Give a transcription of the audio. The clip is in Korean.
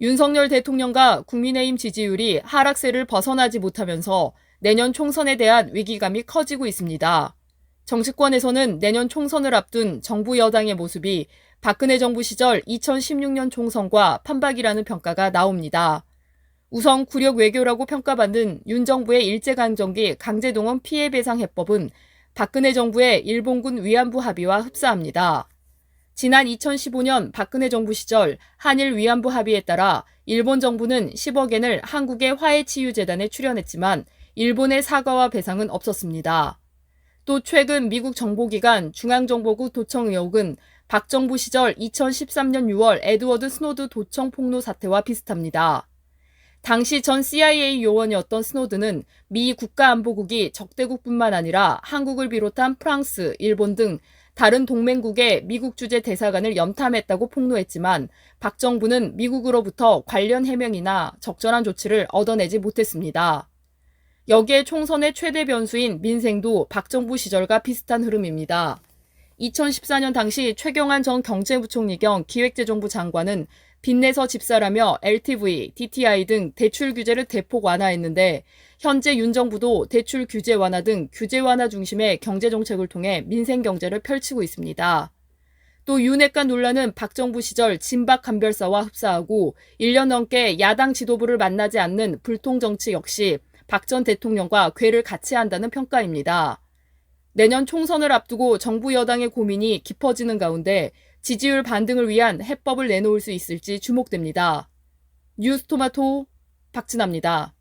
윤석열 대통령과 국민의힘 지지율이 하락세를 벗어나지 못하면서 내년 총선에 대한 위기감이 커지고 있습니다. 정치권에서는 내년 총선을 앞둔 정부 여당의 모습이 박근혜 정부 시절 2016년 총선과 판박이라는 평가가 나옵니다. 우선 굴욕 외교라고 평가받는 윤 정부의 일제강점기 강제동원 피해배상 해법은 박근혜 정부의 일본군 위안부 합의와 흡사합니다. 지난 2015년 박근혜 정부 시절 한일 위안부 합의에 따라 일본 정부는 10억 엔을 한국의 화해치유재단에 출연했지만 일본의 사과와 배상은 없었습니다. 또 최근 미국 정보기관 중앙정보국 도청 의혹은 박 정부 시절 2013년 6월 에드워드 스노드 도청 폭로 사태와 비슷합니다. 당시 전 CIA 요원이었던 스노드는 미 국가안보국이 적대국뿐만 아니라 한국을 비롯한 프랑스, 일본 등 다른 동맹국의 미국 주재 대사관을 염탐했다고 폭로했지만 박 정부는 미국으로부터 관련 해명이나 적절한 조치를 얻어내지 못했습니다. 여기에 총선의 최대 변수인 민생도 박 정부 시절과 비슷한 흐름입니다. 2014년 당시 최경환 전 경제부총리 겸 기획재정부 장관은 빚내서 집사라며 LTV, DTI 등 대출 규제를 대폭 완화했는데 현재 윤 정부도 대출 규제 완화 등 규제 완화 중심의 경제정책을 통해 민생 경제를 펼치고 있습니다. 또 윤핵관 논란은 박 정부 시절 진박 간별사와 흡사하고 1년 넘게 야당 지도부를 만나지 않는 불통정치 역시 박 전 대통령과 궤를 같이 한다는 평가입니다. 내년 총선을 앞두고 정부 여당의 고민이 깊어지는 가운데 지지율 반등을 위한 해법을 내놓을 수 있을지 주목됩니다. 뉴스토마토 박진아입니다.